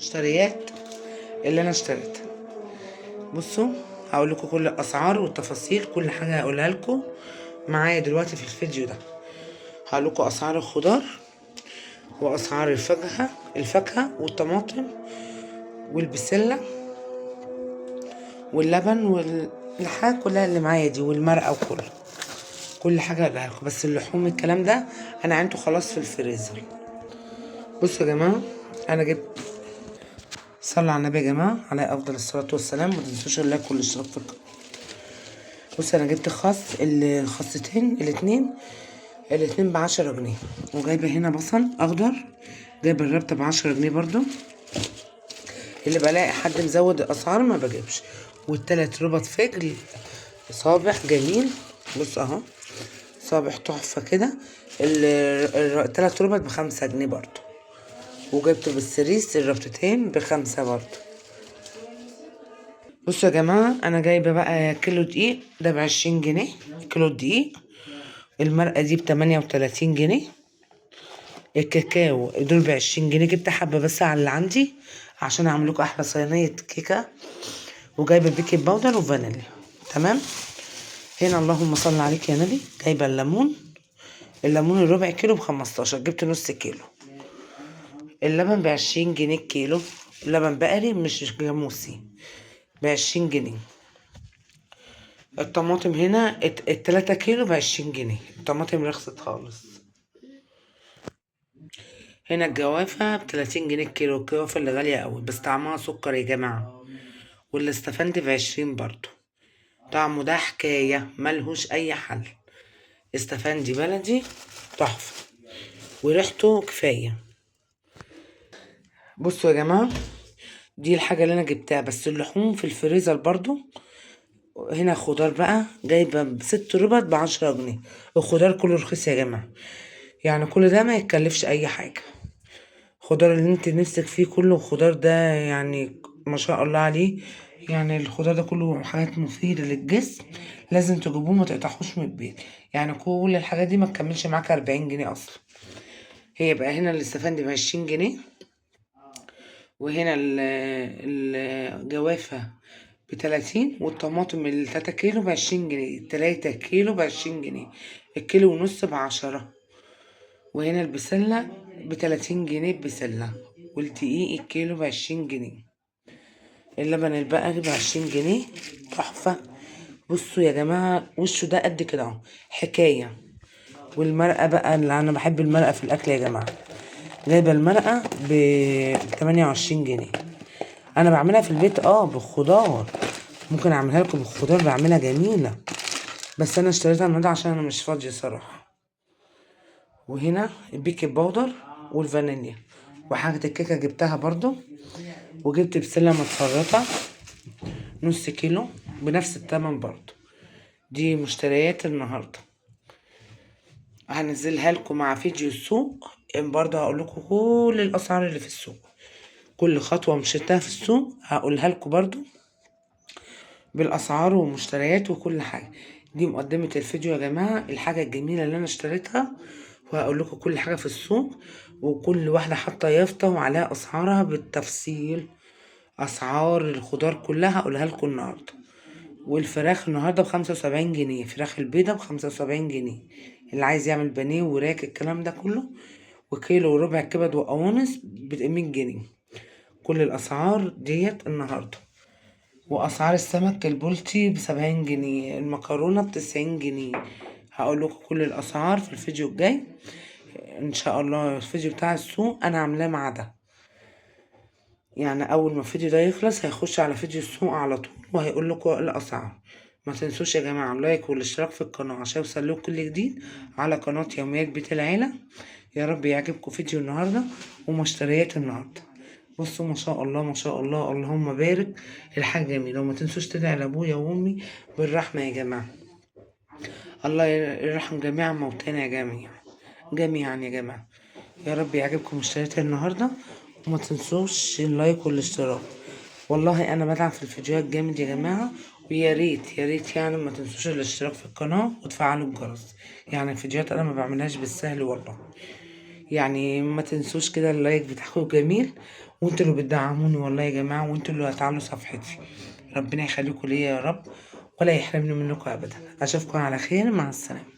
المشتريات اللي انا اشتريتها. بصوا، هقول لكم كل الاسعار والتفاصيل، كل حاجه هقولها لكم معايا دلوقتي في الفيديو ده. هقول لكم اسعار الخضار واسعار الفاكهه والطماطم والبسله واللبن والحاجه كلها اللي معايا دي والمرقه وكله، كل حاجه هقولها لكم. بس اللحوم الكلام ده انا عينته خلاص في الفريزر. بصوا يا جماعه، انا جبت، صلوا على النبي يا جماعه عليه افضل الصلاه والسلام، ما تنسوش اللايك والاشتراك في القناه. بص، انا جبت الخاصتين الاتنين ب10 جنيه، وجايبه هنا بصل اخضر، جايبه الربطه ب10 جنيه برضو. اللي بلاقي حد مزود الاسعار ما بجيبش. والتلات ربط فجل صابح جميل، بص اهو، صابح تحفه كده. التلات ربط ب5 جنيه برضو. وجبت بالسريس الربطتين ب5 برضو. بصوا يا جماعه، انا جايبه بقى كيلو دقيق ده ب20 جنيه، كيلو الدقيق. المرقه دي ب38 جنيه. الكاكاو دول ب20 جنيه، جبت حبه بس على اللي عندي عشان اعمل لكم احلى صينيه كيكه. وجايبه بيكنج باودر وفانيليا. تمام. هنا اللهم صل عليك يا نبي، جايبه الليمون الربع كيلو ب15، جبت نص كيلو. اللبن ب20 جنيه الكيلو، لبن بقري مش جاموسي، ب20 جنيه. الطماطم هنا ال3 كيلو ب20 جنيه، الطماطم رخصت خالص. هنا الجوافة ب30 جنيه الكيلو، الجوافة اللي غالية قوي بس طعمها سكر يا جماعة. والاستفندي ب20 برضو، طعمه ده حكاية ملهوش أي حل. استفندي بلدي تحفة وريحته كفاية. بصوا يا جماعة، دي الحاجة اللي أنا جبتها. بس اللحوم في الفريزر برضو. هنا خضار بقى، جايبة ب6 ربط ب10 جنيه. الخضار كله رخيص يا جماعة، يعني كل ده ما يتكلفش أي حاجة. خضار اللي انت نفسك فيه كله، خضار ده يعني ما شاء الله عليه. يعني الخضار ده كله حاجات مفيدة للجسم، لازم تجيبوه ما تقطعوش من البيت. يعني كل الحاجات دي ما تكملش معاك 40 جنيه اصلا. هي بقى هنا الاستفندي ب20 جنيه. وهنا الجوافة ب30، والطماطم ال3 كيلو ب20 جنيه، 3 كيلو ب20 جنيه، الكيلو ونص ب10. وهنا البسلة ب30 جنيه البسلة. والدقيق الكيلو ب20 جنيه. اللبن البقري ب20 جنيه تحفة. بصوا يا جماعة، وشه ده قد كده اهو، حكاية. والمرقة بقى، اللي أنا بحب المرقة في الأكل يا جماعة، جايبة المرقة ب28 جنيه. أنا بعملها في البيت بالخضار، ممكن أعملها لكم بالخضار، بعملها جميلة. بس أنا اشتريتها النهاردة عشان أنا مش فاضية صراحة. وهنا البيكنج باودر والفانيليا وحاجة الكيكة جبتها برضو. وجبت بسلة متفرطة نص كيلو بنفس التمن برضو. دي مشتريات النهاردة، هنزلها لكم مع فيديو السوق. برضه هقول لكم كل الاسعار اللي في السوق، كل خطوة مشيتها في السوق هقولها لكم برضو بالاسعار والمشتريات وكل حاجة. دي مقدمة الفيديو يا جماعة، الحاجة الجميلة اللي انا اشتريتها. وهقول لكم كل حاجة في السوق، وكل واحدة حاطة يافطة وعليها اسعارها بالتفصيل. اسعار الخضار كلها هقولها لكم النهارده. والفراخ النهارده ب75 جنيه، فراخ البيضة ب75 جنيه، اللي عايز يعمل بانيه وراك الكلام ده كله. وكيلو وربع كبد وقوانص ب100 جنيه. كل الأسعار ديت النهاردة. وأسعار السمك البلطي ب70 جنيه، المكرونة ب90 جنيه. هقول لكم كل الأسعار في الفيديو الجاي إن شاء الله. الفيديو بتاع السوق أنا عاملاه مع ده، يعني اول ما الفيديو ده يخلص هيخش على فيديو السوق على طول وهيقول لكم الاسعار. ما تنسوش يا جماعه اللايك والاشتراك في القناه عشان يوصلكوا كل جديد على قناه يوميات بيت العيله. يا رب يعجبكم فيديو النهارده ومشتريات النهارده. بصوا ما شاء الله ما شاء الله، اللهم بارك. الحاجه جميله. وما تنسوش تدعي لابويا وامي بالرحمه يا جماعه. الله يرحم جميع موتانا يا جميعا يا جماعه. يا رب يعجبكم مشتريات النهارده. وما تنسوش اللايك والاشتراك. والله انا بدعم في الفيديوهات جامد يا جماعه. ويا ريت يا ريت يعني ما تنسوش الاشتراك في القناه وتفعلوا الجرس. يعني الفيديوهات انا ما بعملهاش بالسهل والله. يعني ما تنسوش كده اللايك بتاعكم جميل. وانتوا اللي بتدعموني والله يا جماعة، وانتوا اللي هتعلوا صفحتي. ربنا يخليكم ليا يا رب، ولا يحرمني منكم ابدا. اشوفكم على خير، مع السلامة.